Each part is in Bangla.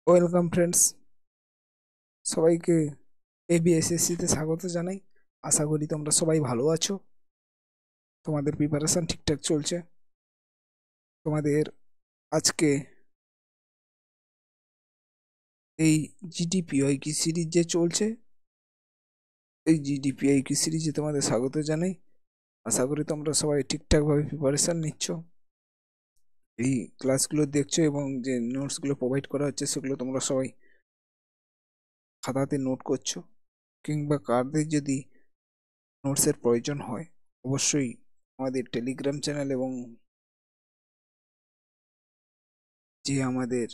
ওয়েলকাম ফ্রেন্ডস, সবাইকে এবিএসএসসি তে স্বাগত জানাই। আশা করি তোমরা সবাই ভালো আছো, তোমাদের প্রিপারেশন ঠিকঠাক চলছে। তোমাদের আজকে এই জিডিপিআই কি সিরিজ যে চলছে, এই জিডিপিআই কি সিরিজে তোমাদের স্বাগত জানাই। আশা করি তোমরা সবাই ঠিকঠাকভাবে প্রিপারেশন নিচ্ছ, এই ক্লাসগুলো দেখছো এবং যে নোটসগুলো প্রোভাইড করা হচ্ছে সেগুলো তোমরা সবাই খাতাতে নোট করছো, কিংবা কারদের যদি নোটসের প্রয়োজন হয় অবশ্যই আমাদের টেলিগ্রাম চ্যানেল এবং যে আমাদের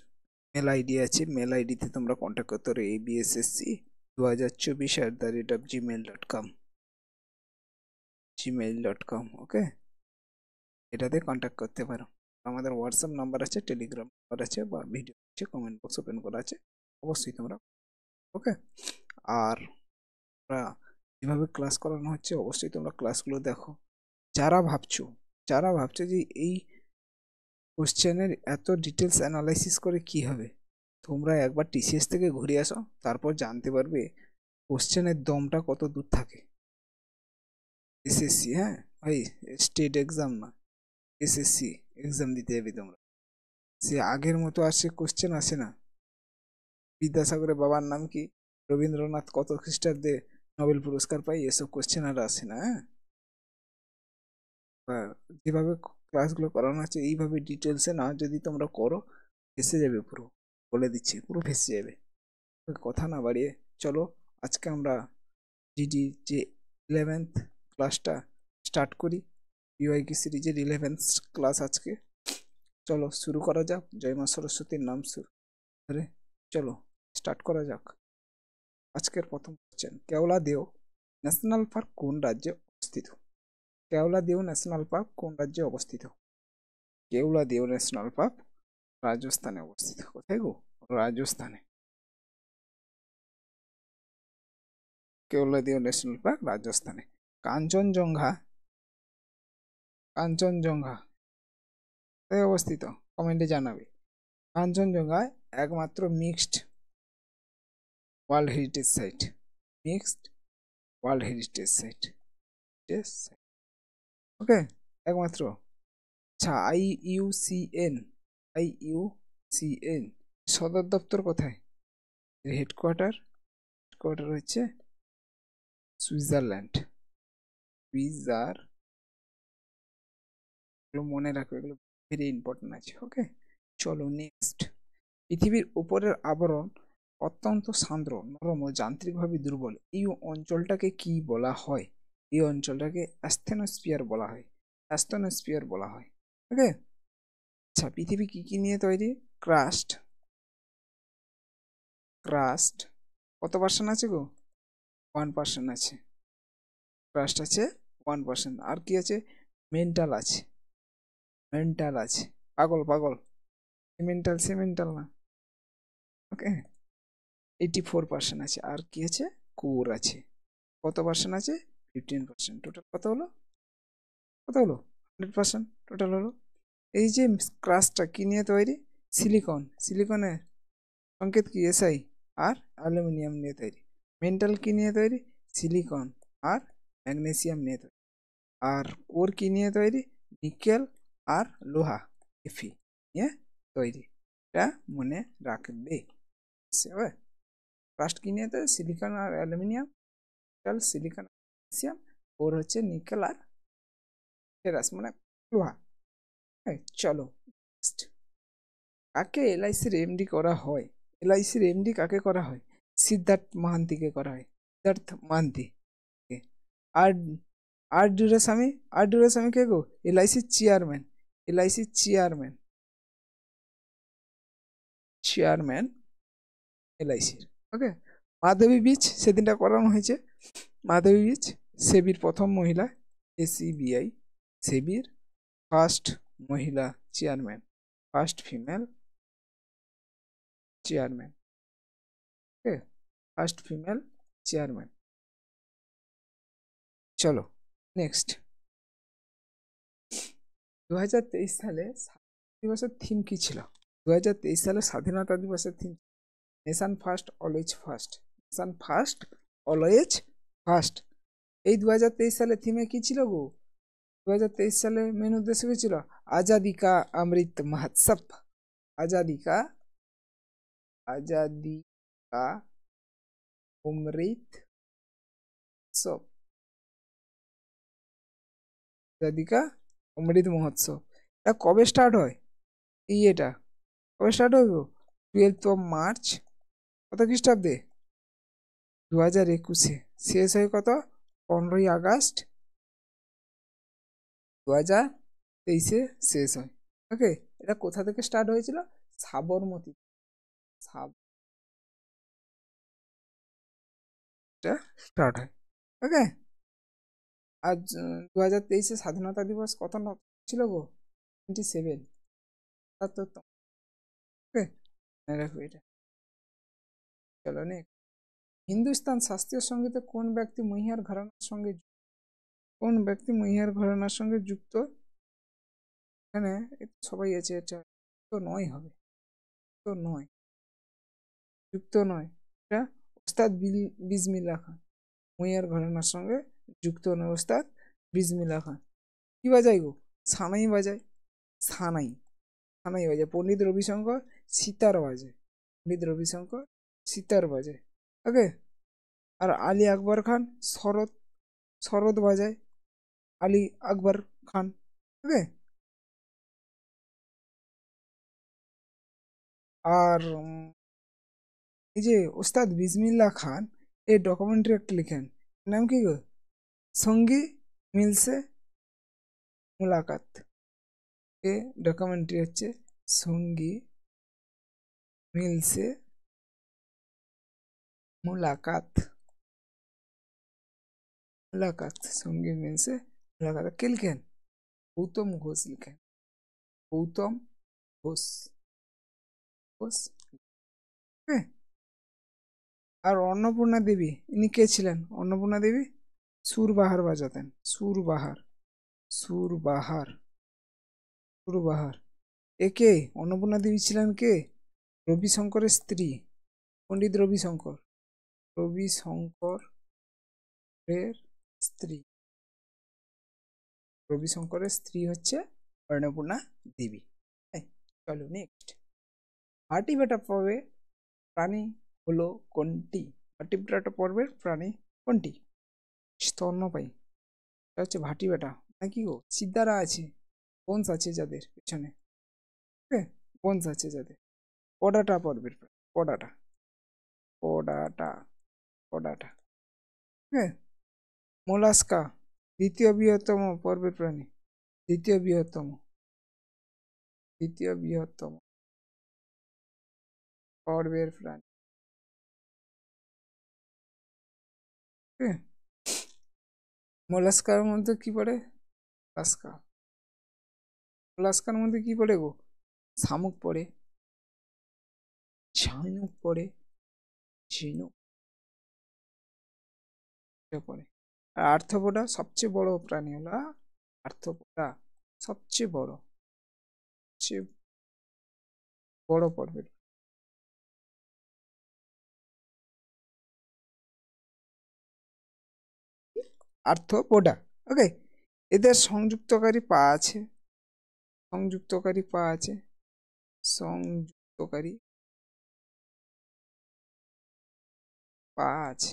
মেল আইডি আছে, মেল আইডিতে তোমরা কন্ট্যাক্ট করতে পারো abssc2024@gmail.com। ওকে, এটাতে কন্ট্যাক্ট করতে পারো। আমাদের হোয়াটসঅ্যাপ নাম্বার আছে, টেলিগ্রাম নাম্বার আছে, বা ভিডিও আছে, কমেন্ট বক্স ওপেন করা আছে, অবশ্যই তোমরা। ওকে, আর আমরা যেভাবে ক্লাস করানো হচ্ছে অবশ্যই তোমরা ক্লাসগুলো দেখো। যারা ভাবছো যারা ভাবছো যে এই কোশ্চেনের এত ডিটেলস অ্যানালাইসিস করে কি হবে, তোমরা একবার টিসিএস থেকে ঘুরে আসো, তারপর জানতে পারবে কোশ্চেনের দমটা কত দূর থাকে। এসএসসি, হ্যাঁ ভাই, স্টেট এক্সাম না, এসএসসি এক্সাম দিতে যাবে তোমরা। সে আগের মতো আর সে কোশ্চেন আসে না। বিদ্যাসাগরের বাবার নাম কি, রবীন্দ্রনাথ কত খ্রিস্টাব্দে নোবেল পুরস্কার পাই, এসব কোশ্চেন আর আসে না। হ্যাঁ, বা যেভাবে ক্লাসগুলো করানো হচ্ছে এইভাবে ডিটেলসে না যদি তোমরা করো, ফেসে যাবে পুরো, বলে দিচ্ছি পুরো ফেসে যাবে। কথা না বাড়িয়ে চলো আজকে আমরা জিডি যে 11th ক্লাসটা স্টার্ট করি। পিওয়াইকি সিরিজের 11th ক্লাস আজকে। চলো শুরু করা যাক, জয় মা সরস্বতীর নাম শুরু ধরে চলো স্টার্ট করা যাক। আজকের প্রথম কোশ্চেন, কেওলা দেও ন্যাশনাল পার্ক কোন রাজ্যে অবস্থিত? কেওলা দেও ন্যাশনাল পার্ক কোন রাজ্যে অবস্থিত? কেওলা দেও ন্যাশনাল পার্ক রাজস্থানে অবস্থিত। কোথায় গো? রাজস্থানে। কেওলা দেও ন্যাশনাল পার্ক রাজস্থানে। কাঞ্চনজঙ্ঘা, কাঞ্চনজঙ্ঘা কোথায় অবস্থিত? কমেন্টে জানাবে। কাঞ্চনজঙ্ঘা একমাত্র mixed world heritage site, mixed world heritage site. Okay, একমাত্র। আচ্ছা, আইইউসিএন, আইইউসিএন সদর দপ্তর কোথায়? হেডকোয়ার্টার, হেডকোয়ার্টার হচ্ছে সুইজারল্যান্ড। সুইজার, এগুলো মনে রাখবে, এগুলো ভেরি ইম্পর্টেন্ট আছে। ওকে, চলো নেক্সট। পৃথিবীর উপরের আবরণ অত্যন্ত সান্দ্র, নরম ও যান্ত্রিকভাবে দুর্বল, এই অঞ্চলটাকে কি বলা হয়? এই অঞ্চলটাকে অ্যাস্থেনোস্ফিয়ার বলা হয়, অ্যাস্থেনোস্ফিয়ার বলা হয়। ওকে, আচ্ছা, পৃথিবী কি কি নিয়ে তৈরি? ক্রাস্ট, ক্রাস্ট কত পার্সেন্ট আছে গো? 1% আছে। ক্রাস্ট আছে 1%। আর কি আছে? মেন্টাল আছে, মেন্টাল আছে। পাগল পাগল, মেন্টাল সিমেন্টাল না। ওকে, 84% আছে। আর কি আছে? কোর আছে। কত পার্সেন্ট আছে? 15%। টোটাল কত হলো? কত হলো? 100% টোটাল হলো। এই যে ক্রাস্টটা কি নিয়ে তৈরি? সিলিকন, সিলিকনের সংকেত কি? এসআই। আর অ্যালুমিনিয়াম নিয়ে তৈরি। মেন্টাল কি নিয়ে তৈরি? সিলিকন আর ম্যাগনেসিয়াম নিয়ে তৈরি। আর কোর কি নিয়ে তৈরি? নিকেল আর লোহা, এফি নিয়ে তৈরি। এটা মনে রাখবে। ক্রাস্ট কি নিয়ে তৈরি? সিলিকন আর aluminium. Metal, silicon, magnesium. Core হচ্ছে নিকেল আর ফেরাস, মানে লোহা। চলো নেক্সট। কাকে এলআইসির এমডি করা হয়? এলআইসির এমডি কাকে করা হয়? সিদ্ধার্থ মাহান্তিকে করা হয়, সিদ্ধার্থ মাহান্তি। আর আর ডুরাস্বামী, আর ডুরাস্বামী কে গো? এলআইসির চেয়ারম্যান, এলআইসির চেয়ারম্যান, চেয়ারম্যান এলআইসির। ওকে, মাধবী বীচ সেদিনটা করানো হয়েছে। মাধবী বীচ সেবির প্রথম মহিলা, এসিবিআই সেবির ফার্স্ট মহিলা চেয়ারম্যান, ফার্স্ট ফিমেল চেয়ারম্যান। ওকে, ফার্স্ট ফিমেল চেয়ারম্যান। চলো নেক্সট। 2023 সালে স্বাধীনতা দিবসের থিম কি ছিল? 2023 সালে স্বাধীনতা দিবসের theme nation first always first, nation first always first. এই 2023 সালে থিমে কি ছিল গো? 2023 সালে মেন উদ্দেশ্য কি ছিল? আজাদি কা অমৃত মহোৎসব, আজাদি কা অমৃত উৎসব, আজাদি কা অমৃত মহোৎসব। এটা কবে স্টার্ট হয়? এটা কবে স্টার্ট হয় গো? 12 মার্চ কত খ্রিস্টাব্দে? 2021-এ। শেষ হয় কত? 15 আগস্ট 2023-এ শেষ হয়। ওকে, এটা কোথা থেকে স্টার্ট হয়েছিল? সাবরমতী স্টার্ট হয়। ওকে, আজ 2023-এ স্বাধীনতা দিবস কত ছিল গো? 27। ওকে, রাখো এটা। চলো নেক্সট। হিন্দুস্তান শাস্ত্রীয় সঙ্গীতে কোন ব্যক্তি মহিয়ার ঘরানার সঙ্গে কোন ব্যক্তি মহিয়ার ঘরানার সঙ্গে যুক্ত? এখানে সবাই আছে, এটা তো নয় হবে, তো নয়, যুক্ত নয়। এটা ওস্তাদ বিসমিল্লাহ খান মহিয়ার ঘরানার সঙ্গে যুক্ত নয়। ওস্তাদ বিসমিল্লাহ খান কি বাজায় গো? সানাই বাজায়, সানাই সানাই বাজায়। পণ্ডিত রবিশঙ্কর সিতার বাজায়, পণ্ডিত রবিশঙ্কর সিতার বাজায়। ওকে, আর আলী আকবর খান শরৎ বাজায়, আলী আকবর খান। ওকে, আর এই যে ওস্তাদ বিসমিল্লাহ খান এই ডকুমেন্টারি একটা লিখেন, নাম কি গো? সঙ্গী মিলসে মুলাকাত। এ ডকুমেন্টারি হচ্ছে সঙ্গী মিলসে মুলাকাত, মুলাকাত, সঙ্গী মিলসে মুলাকাত। কে লিখেন? গৌতম ঘোষ লিখেন, গৌতম ঘোষ। আর অন্নপূর্ণা দেবী ইনি কে ছিলেন? অন্নপূর্ণা দেবী সুরবাহার বাজাতেন, সুরবাহার, সুরবাহার, সুরবাহার। একে অন্নপূর্ণা দেবী ছিলেন কে? রবিশঙ্করের স্ত্রী, পণ্ডিত রবিশঙ্কর, রবিশঙ্করের স্ত্রী, রবিশঙ্করের স্ত্রী হচ্ছে অন্নপূর্ণা দেবী। চলো নেক্সট। ভাটিবেটা পর্বে প্রাণী হলো কোনটি? ভাটিবেটা পর্বের প্রাণী কোনটি? স্তন্যপায়ী। এটা হচ্ছে ভাটিবেটা। নাকি গো? সিদ্ধারা আছে, বোনস আছে যাদের পিছনে, বোনস আছে যাদের। পডাটা পর্বের প্রাণী, পডাটা, পডাটা, পডাটা। হ্যাঁ, মোলাস্কা দ্বিতীয় বৃহত্তম পর্বের প্রাণী, দ্বিতীয় বৃহত্তম, দ্বিতীয় বৃহত্তম পর্বের প্রাণী। মোলাস্কার মধ্যে কি পড়ে? মোলাস্কা, মোলাস্কার মধ্যে কি পড়ে গো? শামুক পড়ে, ঝিনুক পড়ে, ঝিনুক পড়ে। আর আর্থ্রোপোডা সবচেয়ে বড় প্রাণী হলো আর্থ্রোপোডা, সবচেয়ে বড়, সবচেয়ে বড় পর্বের। আর্থ্রোপোডা। ওকে, এদের সংযুক্তকারী পা আছে, সংযুক্তকারী পা আছে, সংযুক্তকারী পা আছে।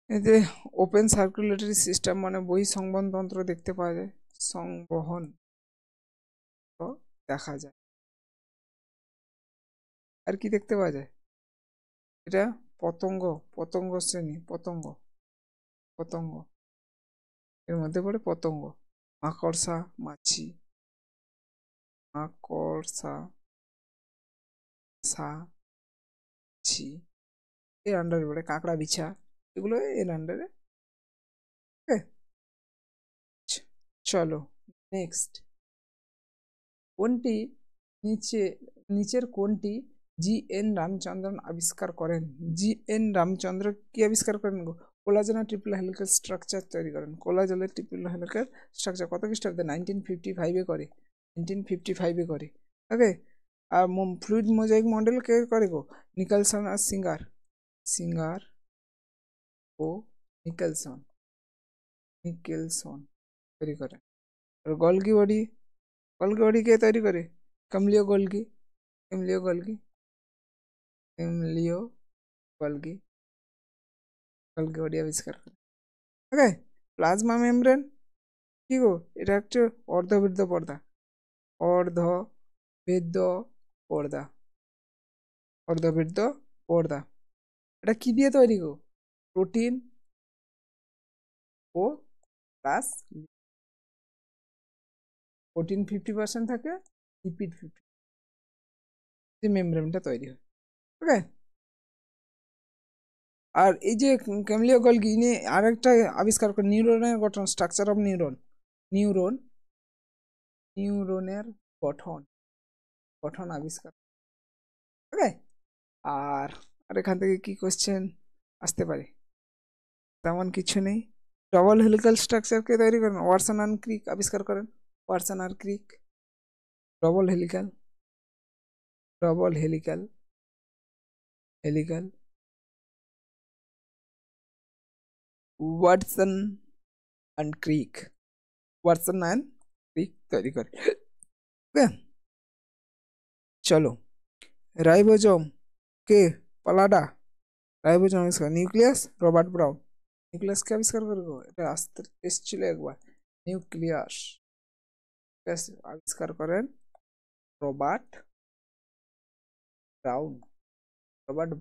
এতে ওপেন সার্কুলেটরি সিস্টেম মানে বহিঃসংবহনতন্ত্র দেখতে পাওয়া যায়, সংবহন দেখা যায়। আর কি দেখতে পাওয়া যায়? এটা পতঙ্গ, পতঙ্গ শ্রেণী, পতঙ্গ, পতঙ্গ এর মধ্যে পড়ে পতঙ্গ। মাকড়সা, মাছি, মাকড়সা, মাছি এর আন্ডারে পড়ে। কাঁকড়া, বিছা এগুলো এর আন্ডারে। চলো নেক্সট। কোনটি নিচের কোনটি জি.এন. রামচন্দ্রন আবিষ্কার করেন? জি.এন. রামচন্দ্র কি আবিষ্কার করেন গো? কোলাজেনের ট্রিপল হেলিক্যাল স্ট্রাকচার তৈরি করেন। কোলাজেনের ট্রিপল হেলিক্যাল স্ট্রাকচার কত খ্রিস্টাব্দে? 1955-এ করে, 1955-এ করে। ওকে, আর ফ্লুইড মোজাইক মডেল কে করে গো? নিকলসন আর সিঙ্গার। সিঙ্গার ও নিকলসন তৈরি করে। আর গলগি বডি কে তৈরি করে? Camillo Golgi Camillo Golgi Camillo Golgi Golgi body আবিষ্কার করে। ওকে, প্লাজমা মেমব্রেন কি গো? এটা একটা অর্ধবৃত্ত পর্দা। অর্ধবৃত্ত পর্দা অর্ধবৃত্ত পর্দা। এটা কি দিয়ে তৈরি গো? প্রোটিন ও প্লাস প্রোটিন 50% থাকে, লিপিড 50, মেমব্রেনটা তৈরি হয়। ওকে, আর এই যে ক্যামলিও গলগি ইনি আরেকটা আবিষ্কার করে, নিউরনের গঠন, স্ট্রাকচার অফ নিউরনের গঠন গঠন আবিষ্কার। ওকে, আর আর এখান থেকে কি কোশ্চেন আসতে পারে? তেমন কিছু নেই। ডবল হেলিক্যাল স্ট্রাকচারকে তৈরি করেন ওয়াটসন আর ক্রিক, আবিষ্কার করেন ওয়াটসন আর Crick. Double helical Watson and Crick তৈরি করে। ওকে, চলো, রাইবোজোম কে? পালাডা। রাইবোজোম আবিষ্কার নিউক্লিয়াস, রবার্ট ব্রাউন। নিউক্লিয়াসকে আবিষ্কার করে গো, এটা আসতে এসেছিল একবার। নিউক্লিয়াস আবিষ্কার করেন রবার্ট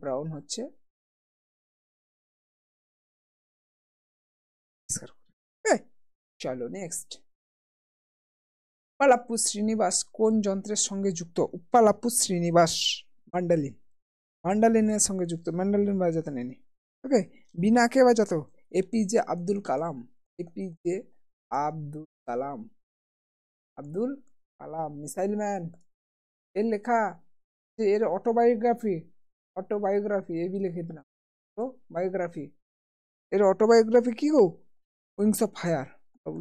ব্রাউন হচ্ছে আবিষ্কার করে। চলো নেক্সট। উপ্পালাপ্পু শ্রীনিবাস কোন যন্ত্রের সঙ্গে যুক্ত? উপ্পালাপ্পু শ্রীনিবাস মান্ডালিনের সঙ্গে যুক্ত, ম্যান্ডালিন বাজাতে নেনি। ওকে, বিনা কে বাজাতো? APJ Abdul Kalam. Abdul Kalam missile man. এর লেখা যে এর অটোবায়োগ্রাফি এবি লিখে দিলাম। বায়োগ্রাফি, এর অটোবায়োগ্রাফি কি গো? Wings of fire,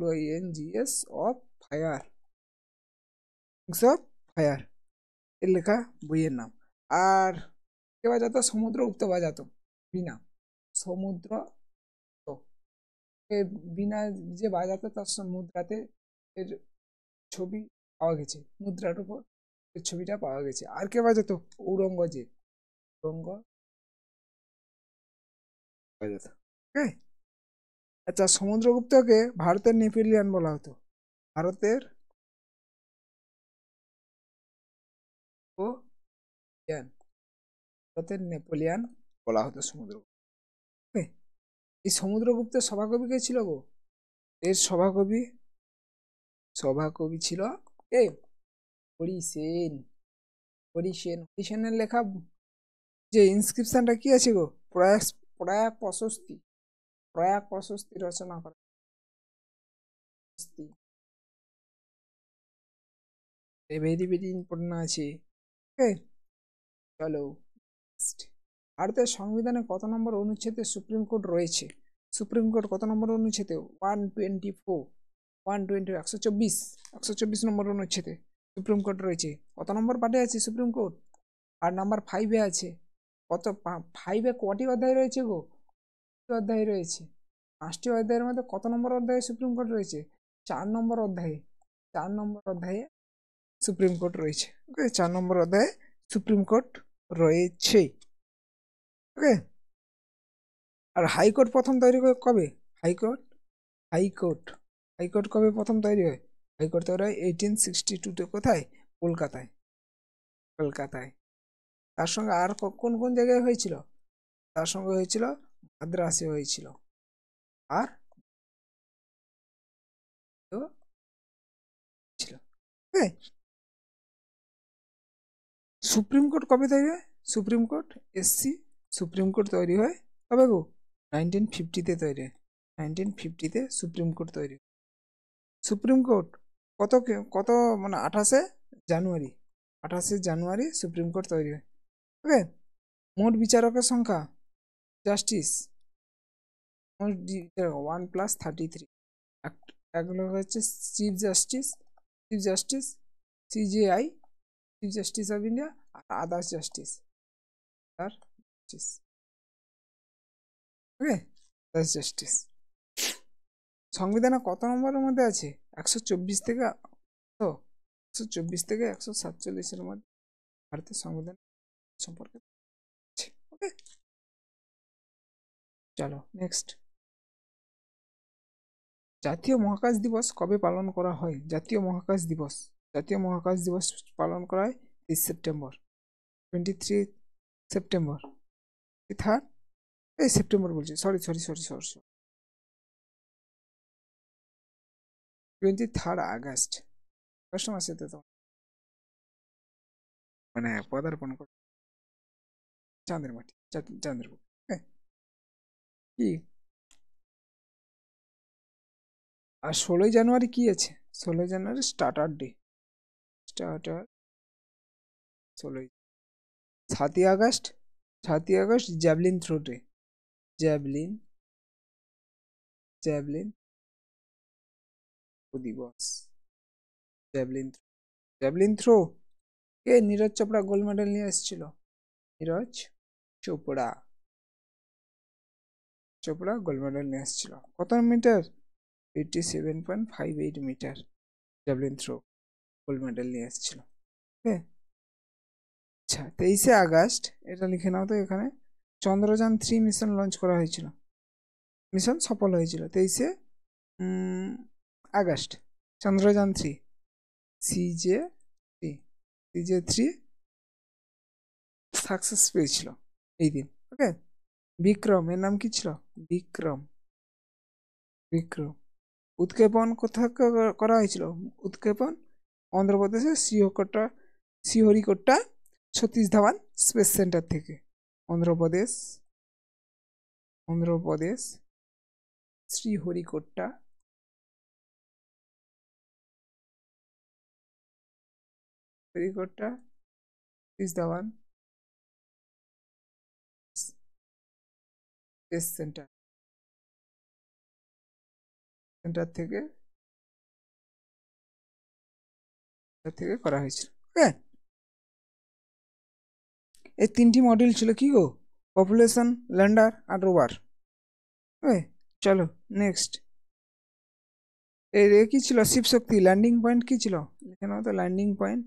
WINGS of fire, wings of fire, এর লেখা বইয়ের নাম। আর কে বাজাতো? সমুদ্রগুপ্ত বাজাতো। বিনা সমুদ্র বিনা যে বাজাতো তার মুদ্রাতে এর ছবি পাওয়া গেছে, মুদ্রার উপর এর ছবিটা পাওয়া গেছে। আর কে বাজাতো? ঔরঙ্গজেব বাজাতো। আচ্ছা, সমুদ্রগুপ্তকে ভারতের নেপোলিয়ান বলা হতো। ভারতের নেপোলিয়ান বলা হতো সমুদ্রগুপ্ত। এই সমুদ্রগুপ্তের সভাকবি কে ছিল গো? এর সভাকবি ছিল কে? হরিসেনের লেখা যে ইনস্ক্রিপশনটা কি আছে গো? প্রয়াগ প্রশস্তি রচনা করা। ভেরি ভেরি ইম্পর্টেন্ট আছে। ওকে, চলো ভারতের সংবিধানে কত নম্বর অনুচ্ছেদে সুপ্রিম কোর্ট রয়েছে? সুপ্রিম কোর্ট কত নম্বর অনুচ্ছেদে? 124 নম্বর অনুচ্ছেদে সুপ্রিম কোর্ট রয়েছে। কত নম্বর পার্টে আছে সুপ্রিম কোর্ট? আর নাম্বার 5-এ আছে। কত 5-এ কটি অধ্যায় রয়েছে গো? অধ্যায় রয়েছে। 5টি অধ্যায়ের মধ্যে কত নম্বর অধ্যায়ে সুপ্রিম কোর্ট রয়েছে? 4 নম্বর অধ্যায়ে। 4 নম্বর অধ্যায়ে সুপ্রিম কোর্ট রয়েছে। ওকে, 4 নম্বর অধ্যায়ে সুপ্রিম কোর্ট রয়েছে। ওকে, আর হাইকোর্ট প্রথম তৈরি হয় কবে? হাইকোর্ট কবে প্রথম তৈরি হয়? হাইকোর্ট তৈরি হয় 1862-তে। কোথায়? কলকাতায়। তার সঙ্গে আর কোন কোন জায়গায় হয়েছিল? তার সঙ্গে হয়েছিল মাদ্রাসে হয়েছিল। আর ছিল। সুপ্রিম কোর্ট কবে তৈরি হয়? সুপ্রিম কোর্ট তৈরি হয় কবে গো? 1950-তে তৈরি হয়। 1950-তে সুপ্রিম কোর্ট তৈরি। সুপ্রিম কোর্ট কত মানে 28শে জানুয়ারি সুপ্রিম কোর্ট তৈরি হয়। ওকে, মোট বিচারকের সংখ্যা, জাস্টিস 1+33। এগুলো হচ্ছে chief justice, CJI, chief justice of India আর others justice, okay, others justice. সংবিধানে কত নম্বরের মধ্যে আছে? 124 থেকে 147-এর মধ্যে ভারতের সংবিধান সম্পর্কে। ওকে, চলো নেক্সট। জাতীয় মহাকাশ দিবস কবে পালন করা হয়? জাতীয় মহাকাশ দিবস পালন করা হয় 23 সেপ্টেম্বর, 23 সেপ্টেম্বর, সেপ্টেম্বর বলছি, সরি 23 আগস্ট, আগস্ট মাসেতে তো মানে পদার্পণ করে চাঁদের মাটি, চাঁদের বুক। কি আর 16ই জানুয়ারি কি আছে? 16ই জানুয়ারি স্টার্টার ডে, 16ই। 7ই August javelin throw day, javelin দিবস, জ্যাভলিন থ্রো। কে? নীরজ চোপড়া গোল্ড মেডেল নিয়ে এসেছিল, নীরজ চোপড়া গোল্ড মেডেল নিয়ে এসেছিল। কত metre? 87.58 metre javelin throw gold medal নিয়ে এসেছিল। আচ্ছা, 23 আগস্ট, এটা লিখে নাও তো এখানে, চন্দ্রযান 3 মিশন লঞ্চ করা হয়েছিল, মিশন সফল হয়েছিল 23 আগস্ট। চন্দ্রযান 3 CJ3 সাকসেস পেয়েছিল এই দিন। ওকে, বিক্রম, এর নাম কি ছিল? বিক্রম। উৎক্ষেপণ কোথা করা হয়েছিল? উৎক্ষেপণ অন্ধ্রপ্রদেশের শ্রীহরিকোটা সতীশ ধাওয়ান স্পেস সেন্টার থেকে। অন্ধ্রপ্রদেশ শ্রীহরিকোটা সতীশ ধাওয়ান স্পেস সেন্টার থেকে করা হয়েছিল। ওকে, এই 3টি মডেল ছিল কি গো? পপুলেশন, ল্যান্ডার আর রোভার। ওকে, চলো নেক্সট। এর কি ছিল? শিব শক্তি ল্যান্ডিং পয়েন্ট কি ছিল? লিখে নাও তো, ল্যান্ডিং পয়েন্ট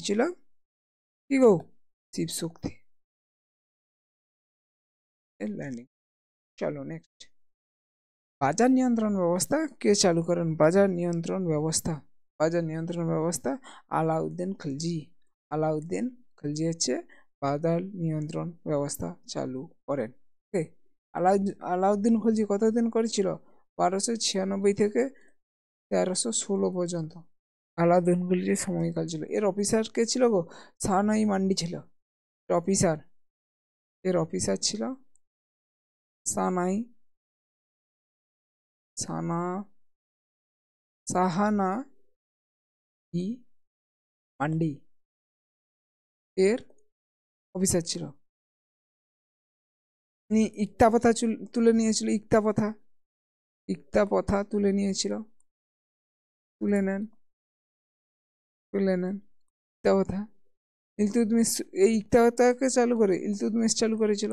ছিল কি গো? শিব শক্তি ল্যান্ডিং। চলো নেক্সট। বাজার নিয়ন্ত্রণ ব্যবস্থা কে চালু করেন? বাজার নিয়ন্ত্রণ ব্যবস্থা আলাউদ্দিন খিলজি হচ্ছে বাজার নিয়ন্ত্রণ ব্যবস্থা চালু করেন। ওকে, আলাউদ্দিন খিলজি কতদিন করেছিল? 1296 থেকে 1316 পর্যন্ত আলাউদ্দিন খিলজির সময়কাল ছিল। এর অফিসার কে ছিল গো? শাহনাই মান্ডি ছিল এর অফিসার ছিল শাহানা-ই মান্ডি এর অফিসার ছিল। তিনি ইকতা প্রথা তুলে নিয়েছিল, ইকতা প্রথা তুলে নেন ইকতা প্রথা। ইলতুৎমিশ এই ইকতা প্রথাকে চালু করে ইলতুৎমিশ চালু করেছিল,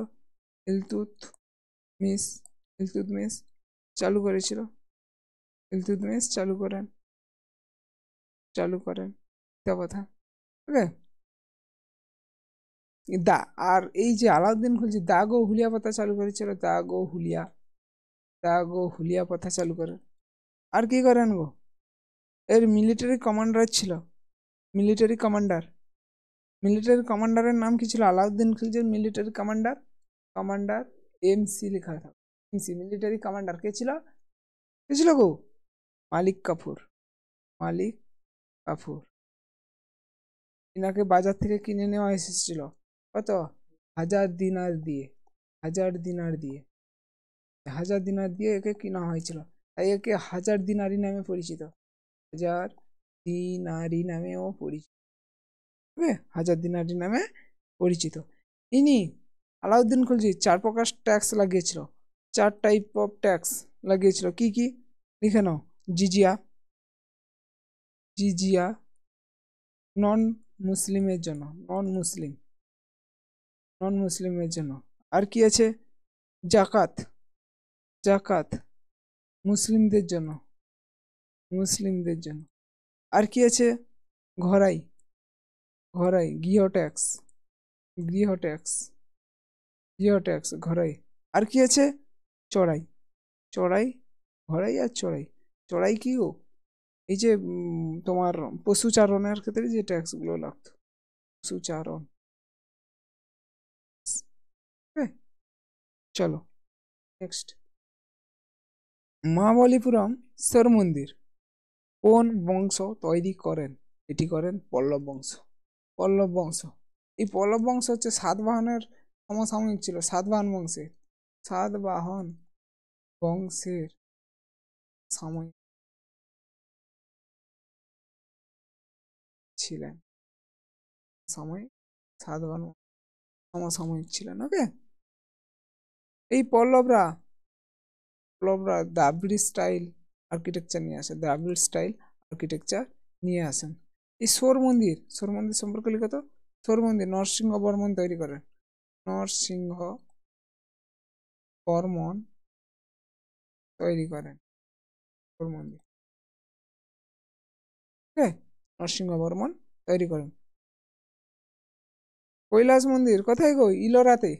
ইলতুৎমিশ চালু করেন ইকতা প্রথা। ওকে, আর এই যে আলাউদ্দিন খিলজি দাগ ও হুলিয়া প্রথা চালু করেছিল, দাগ ও হুলিয়া প্রথা চালু করেন। আর কি করেন গো? এর মিলিটারি কমান্ডারের নাম কি ছিল? আলাউদ্দিন খিলজির মিলিটারি কমান্ডার MC লেখা থাকে, মিলিটারি কমান্ডার কে ছিল গো? মালিক কাফুর। ইনাকে বাজার থেকে কিনে নেওয়া এসেছিল কত? 1000 দিনার দিয়ে একে কিনা হয়েছিল, তাই একে 1000 দিনারি নামে পরিচিত। 1000 দিনারি নামেও পরিচিত। ওকে, 1000 দিনারি নামে পরিচিত। ইনি আলাউদ্দিন খিলজি 4 প্রকার ট্যাক্স লাগিয়েছিল, 4 টাইপ অফ ট্যাক্স লাগিয়েছিল। কি কি লিখে নাও? জিজিয়া, জিজিয়া নন মুসলিমের জন্য, নন মুসলিমের জন্য। আর কি আছে? জাকাত, জাকাত মুসলিমদের জন্য, মুসলিমদের জন্য। আর কি আছে? ঘরাই, ঘরাই গৃহ ট্যাক্স, গৃহ ট্যাক্স, গৃহ ট্যাক্স ঘরাই। আর কি আছে? চড়াই, চড়াই, ঘরাই আর চড়াই। চড়াই কি গো? এই যে তোমার পশুচারণের ক্ষেত্রে যে ট্যাক্স গুলো লাগতো, পশুচারণ। চলো নেক্সট। মহাবলীপুরম ঈশ্বর মন্দির কোন বংশ তৈরি করেন? এটি করেন পল্লব বংশ, পল্লব বংশ। এই পল্লব বংশ হচ্ছে সাতবাহনের সমসাময়িক ছিল, সাতবাহন বংশের, সাতবাহন বংশের সাময়িক ছিলেন, সাময়িক, সাতবাহন সমসাময়িক ছিলেন। ওকে, এই পল্লবরা, পল্লবরা দ্রাবিড় স্টাইল আর্কিটেকচার নিয়ে আসেন, দ্রাবিড় স্টাইল আর্কিটেকচার নিয়ে আসেন। এই সোর মন্দির, সোর মন্দির সম্পর্কে লিখত। সোর মন্দির নরসিংহ বর্মন তৈরি করেন, নরসিংহ বর্মন তৈরি করেন সোর মন্দির। ওকে, নরসিংহ বর্মন তৈরি করেন। কৈলাস মন্দির কোথায় গো? ইলোরাতে,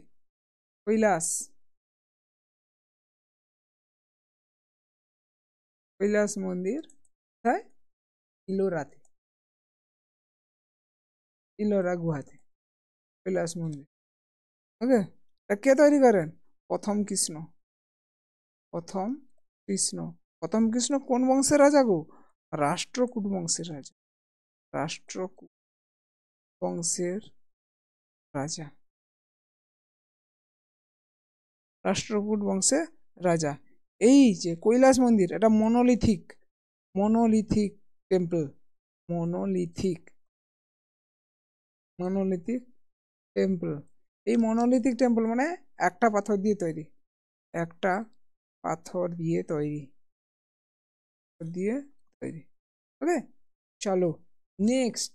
কৈলাস, কৈলাস মন্দির কোথায়? ইলোরাতে, ইলোরা গুহাতে কৈলাস মন্দির। ওকে, কে তৈরি করেন? প্রথম কৃষ্ণ, প্রথম কৃষ্ণ। প্রথম কৃষ্ণ কোন বংশের রাজা গো? রাষ্ট্রকূট বংশের রাজা, রাষ্ট্রকূট বংশের রাজা, রাষ্ট্রকূট বংশের রাজা। এই যে কৈলাস মন্দির, এটা monolithic, monolithic temple, monolithic, monolithic temple. এই মনোলিথিক টেম্পল মানে একটা পাথর দিয়ে তৈরি, একটা পাথর দিয়ে তৈরি, দিয়ে তৈরি। ওকে, চলো নেক্সট।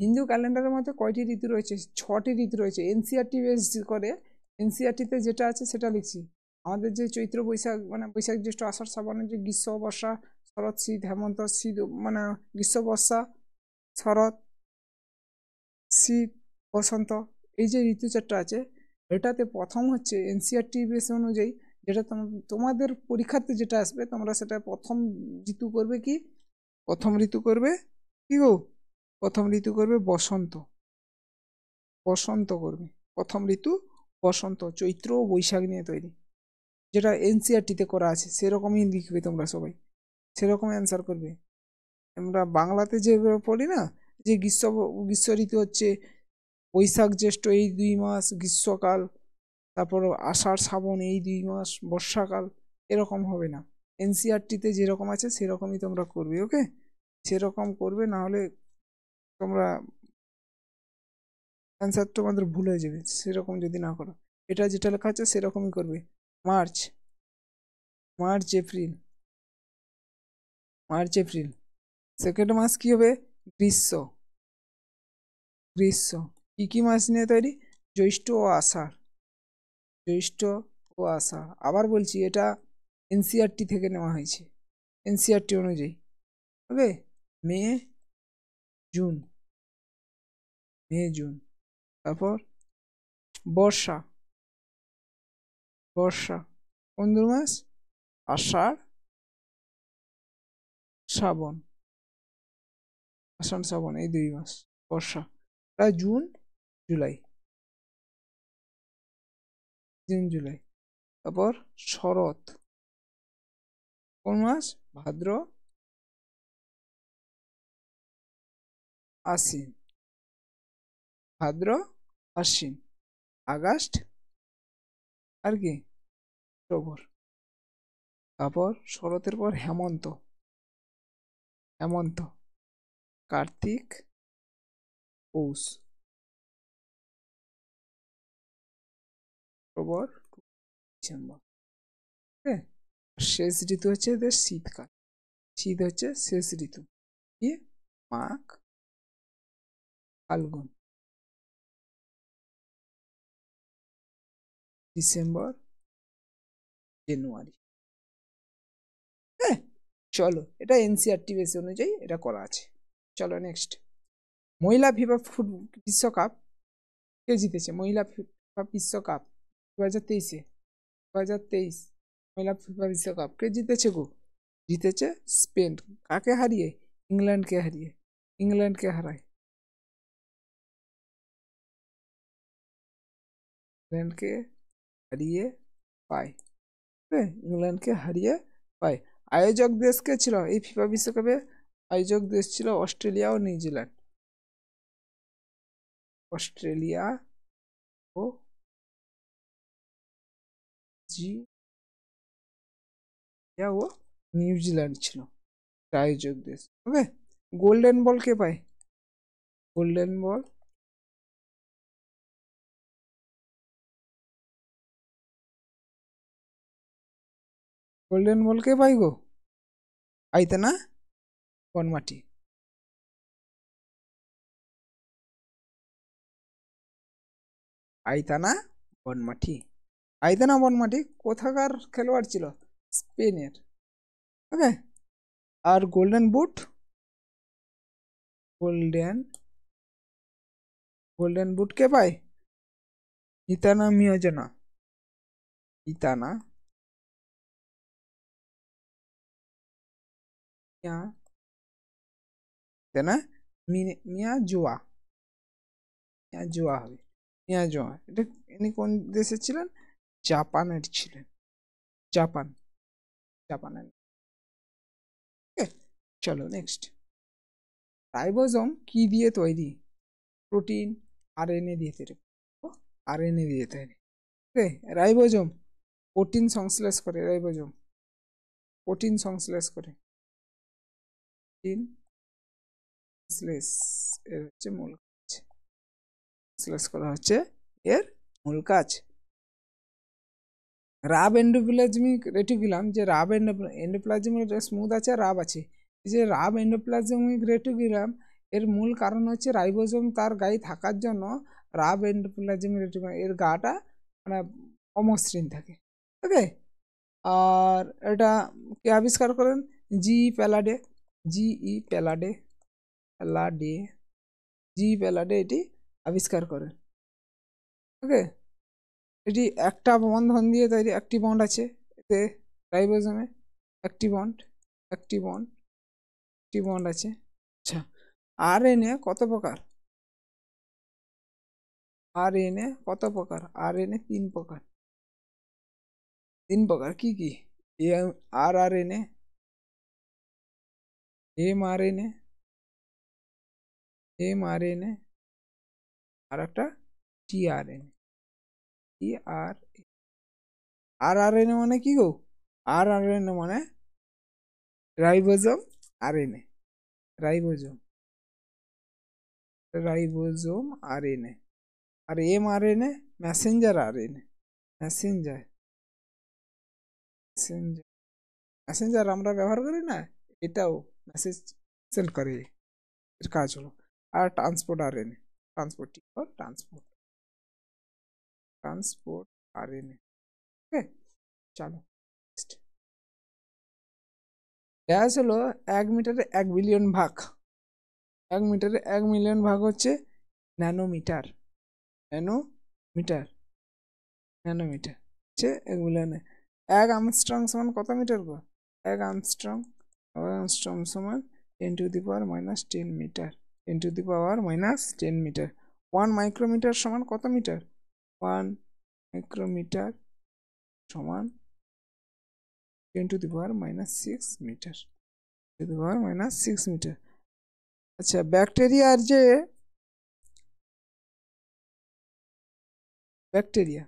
হিন্দু ক্যালেন্ডারের মধ্যে কয়টি ঋতু রয়েছে? 6টি ঋতু রয়েছে। এনসিআরটি বেস করে, এনসিআরটিতে যেটা আছে সেটা লিখছি। আমাদের যে চৈত্র বৈশাখ, মানে বৈশাখ জ্যৈষ্ঠ আষাঢ় শ্রাবণের যে গ্রীষ্ম বর্ষা শরৎ শীত হেমন্ত, শীত মানে গ্রীষ্ম বর্ষা শরৎ শীত বসন্ত, এই যে ঋতু চারটা আছে, এটাতে প্রথম হচ্ছে এনসিআরটি বেস অনুযায়ী, যেটা তোমাদের পরীক্ষাতে যেটা আসবে, তোমরা সেটা প্রথম ঋতু করবে কি? প্রথম ঋতু করবে কি গো? প্রথম ঋতু করবে বসন্ত, বসন্ত করবে প্রথম ঋতু, বসন্ত। চৈত্র ও বৈশাখ নিয়ে তৈরি, যেটা এনসিআরটিতে করা আছে সেরকমই লিখবে তোমরা সবাই, সেরকম অ্যান্সার করবে। আমরা বাংলাতে যে পড়ি না, যে গ্রীষ্ম ঋতু হচ্ছে বৈশাখ জ্যৈষ্ঠ এই 2 মাস গ্রীষ্মকাল, তারপর আষাঢ় শ্রাবণ এই 2 মাস বর্ষাকাল, এরকম হবে না। এনসিআরটিতে যেরকম আছে সেরকমই তোমরা করবে। ওকে, সেরকম করবে, না হলে তোমরা অ্যান্সার তোমাদের ভুল হয়ে যাবে সেরকম যদি না করো। এটা যেটা লেখা আছে সেরকমই করবে। March, March April, March April. Second মাস কি হবে? গ্রীষ্ম, গ্রীষ্ম। কি কি মাস নিয়ে তৈরি? জ্যৈষ্ঠ ও আষাঢ়, জ্যৈষ্ঠ ও আষাঢ়। আবার বলছি, এটা এনসিআরটি থেকে নেওয়া হয়েছে, এনসিআরটি অনুযায়ী। ওকে, মে জুন, মে জুন। তারপর বর্ষা, বর্ষা কোন 2 মাস? আষাঢ় শ্রাবণ, আষাঢ় শ্রাবণ এই 2 মাস বর্ষা। প্রায় জুন জুলাই, জুন জুলাই। তারপর শরৎ কোন মাস? ভাদ্র আশ্বিন, ভাদ্র আশ্বিন, আগস্ট আর কি অক্টোবর। তারপর শরতের পর হেমন্ত, হেমন্ত কার্তিক পৌষ, অক্টোবর ডিসেম্বর। শেষ ঋতু হচ্ছে এদের শীতকাল। শীত হচ্ছে শেষ ঋতু, কি মাঘ ফাল্গুন, ডিসেম্বর জানুয়ারি। হ্যাঁ, চলো এটা এনসিআরটি বেস অনুযায়ী এটা করা আছে। চলো নেক্সট, মহিলা ফিফা বিশ্বকাপ কে জিতেছে? মহিলা ফিফা বিশ্বকাপ 2023-এ, 2023 মহিলা ফিফা বিশ্বকাপ কে জিতেছে গো? জিতেছে স্পেন। কাকে হারিয়ে? ইংল্যান্ডকে হারিয়ে। ইংল্যান্ডকে হারায়, ইংল্যান্ডকে হারিয়ে পায়। ইংল্যান্ডকে হারিয়ে পায়। আয়োজক দেশ কে ছিল এই ফিফা বিশ্বকাপে? আয়োজক দেশ ছিল অস্ট্রেলিয়া ও নিউজিল্যান্ড। অস্ট্রেলিয়া ও ও নিউজিল্যান্ড ছিল আয়োজক দেশ। ওকে, গোল্ডেন বল কে পায়? গোল্ডেন বল গোল্ডেন বল কে পাই গো? আইতানা বনমাটি। আইতানা বনমাটি। আইতানা বনমাটি কোথাকার খেলোয়াড় ছিল? স্পেনের। ওকে, আর গোল্ডেন বুট? গোল্ডেন বুট কে পায়? ইতানা মিয়াজানা। ইতানা ইতানা মিয়া জোয়া। মিয়া জোয়া হবে, মিয়া জোয়া। এটা ইনি কোন দেশের ছিলেন? জাপানের ছিলেন। জাপান, জাপানের। চলো নেক্সট, রাইবোজোম কি দিয়ে তৈরি? প্রোটিন, আরএনএ দিয়ে তৈরি। আরএনএ দিয়ে তৈরি। ওকে, রাইবোজোম প্রোটিন সংশ্লেষ করে। রাইবোজোম প্রোটিন সংশ্লেষ করে। প্রোটিন সংশ্লেষ এর হচ্ছে মূল কাজ। সংশ্লেষ করা হচ্ছে এর মূল কাজ। রাব এন্ডোপ্লাজমিক রেটিকুলাম, যে রাব এন্ডোপ্লাজমিক স্মুথ আছে, রাব আছে। এই যে রাব এন্ডোপ্লাজমিক রেটিকুলাম এর মূল কারণ হচ্ছে রাইবোজোম তার গায়ে থাকার জন্য রাব এন্ডোপ্লাজমিক রেটিকুলাম এর গাটা মানে অমসৃণ থাকে। ওকে, আর এটা কে আবিষ্কার করেন? প্যালাডে। প্যালাডে, প্যালাডে, প্যালাডে এটি আবিষ্কার করেন। ওকে, এটি একটা বন্ধন দিয়ে তৈরি। একটি বন্ড আছে এতে রাইবোজোমে, একটি বন্ড, একটি বন্ড, একটি বন্ড আছে। আচ্ছা, আরএনএ কত প্রকার? আরএনএ কত প্রকার? আরএনএ 3 প্রকার। 3 প্রকার কি কি? আরআরএনএ, এমআরএনএ, এমআরএনএ, আর একটা টিআরএনএ। আরআরএনএ মানে কি গো? আরআরএনএ মানে ribosome RNA. Ribosome, ribosome RNA. আর mRNA messenger RNA. Messenger, messenger, messenger আমরা ব্যবহার করি না, এটাও মেসেজ সেন্ড করে, এর কাজ হলো। আর transport RNA, transport transport, transport RNA. Okay, চলো ব্যাস হলো 1 মিটারে 1 বিলিয়ন ভাগ। 1 মিটারে 1 মিলিয়ন ভাগ হচ্ছে ন্যানোমিটার। ন্যানোমিটার, ন্যানোমিটার হচ্ছে 1 মিলিয়নে। 1 আর্মস্ট্রং সমান কত মিটার গো? 1 আর্মস্ট্রং, আর্মস্ট্রং সমান 10⁻⁻10 মিটার, 10⁻⁻10 মিটার। 1 মাইক্রোমিটার সমান কত মিটার? 1 মাইক্রোমিটার সমান 10⁻⁻6 মিটার, 10⁻⁻6 মিটার। আচ্ছা, ব্যাকটেরিয়ার যে ব্যাকটেরিয়া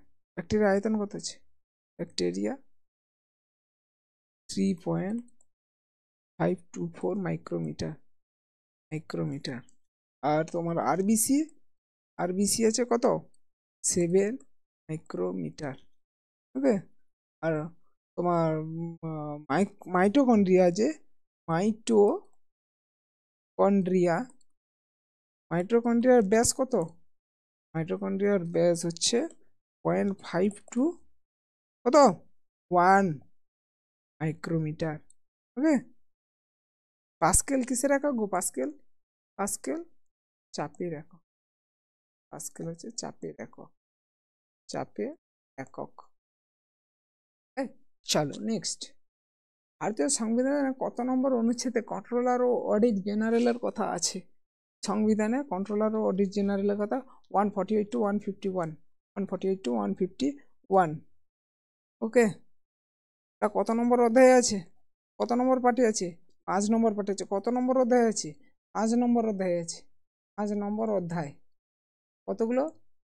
আয়তন কত আছে? Bacteria 3.524 micrometer, micrometer. আর তোমার আরবিসি আছে কত? 7 মাইক্রোমিটার। ওকে, আর তোমার মাইটোকন্ড্রিয়া আছে, মাইটোকন্ড্রিয়া, মাইটোকন্ড্রিয়ার ব্যাস কত? মাইটোকন্ড্রিয়ার ব্যাস হচ্ছে 0.5 টু কত 1 মাইক্রোমিটার। ওকে, পাস্কেল কিসের একক গো? পাস্কেল, পাস্কেল চাপের একক। পাস্কেল হচ্ছে চাপের একক, চাপের একক। চলো নেক্সট, ভারতীয় সংবিধানে কত নম্বর অনুচ্ছেদে কন্ট্রোলার ও অডিট জেনারেলের কথা আছে? সংবিধানে কন্ট্রোলার ও অডিট জেনারেলের কথা 148 টু 151, 148 টু 151। ওকে, এটা কত নম্বর অধ্যায় আছে? কত নম্বর পার্টি আছে? 5 নম্বর পার্টি আছে। কত নম্বর অধ্যায় আছে? 5 নম্বর অধ্যায় আছে। 5 নম্বর অধ্যায়। কতগুলো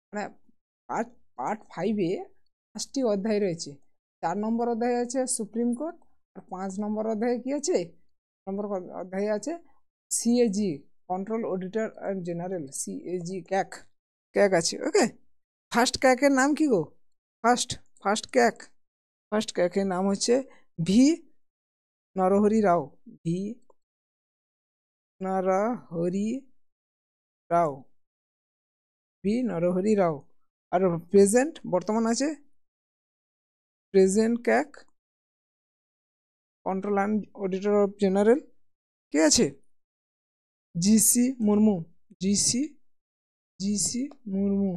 মানে পার্ট পার্ট 5-এ 5টি অধ্যায় রয়েছে। 4 নম্বর অধ্যায় আছে সুপ্রিম কোর্ট, আর 5 নম্বর অধ্যায়ে কি আছে? নম্বর অধ্যায়ে আছে CAG, control auditor and general, CAG CAG, CAG আছে। ওকে, ফার্স্ট ক্যাকের নাম কি গো? ফার্স্ট ক্যাক, ফার্স্ট ক্যাকের নাম হচ্ছে V Narahari Rao, V Narahari Rao, V Narahari Rao. আর প্রেজেন্ট বর্তমান আছে present CAG, control and auditor of general, কে আছে? GC Murmu, GC Murmu,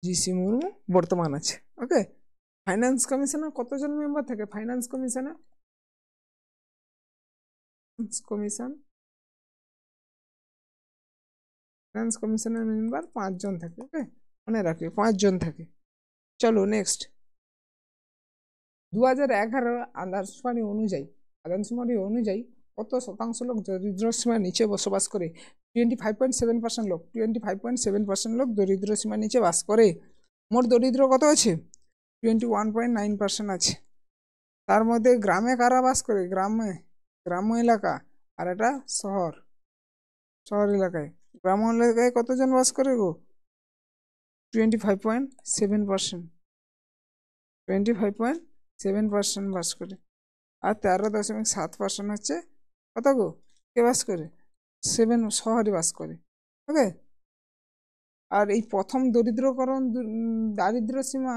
GC Murmu বর্তমান আছে। ওকে, ফাইন্যান্স কমিশনার কতজন মেম্বার থাকে? ফাইন্যান্স কমিশনার, ফাইন্যান্স কমিশনের মেম্বার 5 জন থাকে। ওকে, মনে রাখবে 5 জন থাকে। চলো নেক্সট, 2011 আদর্শবাণী অনুযায়ী কত শতাংশ লোক দরিদ্র সীমার নিচে বসবাস করে? 25.7% লোক, 25.7% লোক দরিদ্র সীমার নিচে বাস করে। মোট দরিদ্র কত আছে? 21.9% আছে। তার মধ্যে গ্রামে কারা বাস করে? গ্রাম্য এলাকা, আর এটা শহর এলাকায়। গ্রাম্য এলাকায় কতজন বাস করে গো? 25.7%, 25.7% বাস করে। আর 13.7% হচ্ছে কত গো? কে বাস করে? 7 শহরে বাস করে। ওকে, আর এই প্রথম দারিদ্র সীমা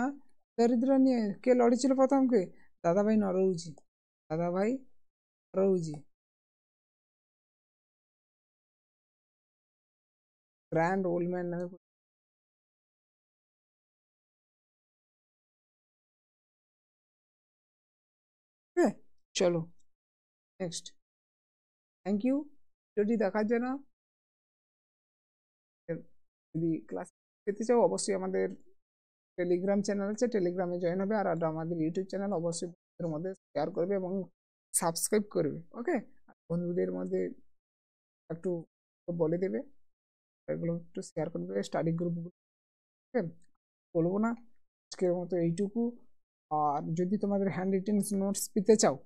দরিদ্র নিয়ে কে লড়েছিল প্রথম? কে? দাদাভাই নরৌজি, দাদাভাই নরৌজি, গ্র্যান্ড ওল্ড ম্যান নামে। চলো নেক্সট, থ্যাংক ইউ ভিডিওটি দেখার জন্য। যদি ক্লাস পেতে চাও অবশ্যই আমাদের টেলিগ্রাম চ্যানেল আছে, টেলিগ্রামে জয়েন হবে। আর আমাদের ইউটিউব চ্যানেল অবশ্যই বন্ধুদের মধ্যে শেয়ার করবে এবং সাবস্ক্রাইব করবে। ওকে, বন্ধুদের মধ্যে একটু বলে দেবে, এগুলো একটু শেয়ার করে দেবে, স্টাডি গ্রুপগুলো। ওকে, বলবো না, আজকের মতো এইটুকু। আর যদি তোমাদের হ্যান্ড রিটেন নোটস পেতে চাও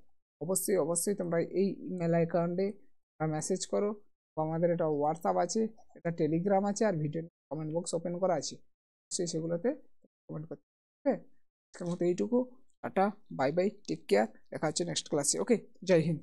অবশ্যই তোমরা এই ইমেল অ্যাকাউন্টে মেসেজ করো, বা আমাদের এটা হোয়াটসঅ্যাপ আছে, এটা টেলিগ্রাম আছে, আর ভিডিও কমেন্ট বক্স ওপেন করা আছে, সেগুলোতে কমেন্ট করতে। ওকে, আজকের মতো এইটুকু। Tata, bye bye, take care, দেখা হচ্ছে নেক্সট ক্লাসে। ওকে, জয় হিন্দ।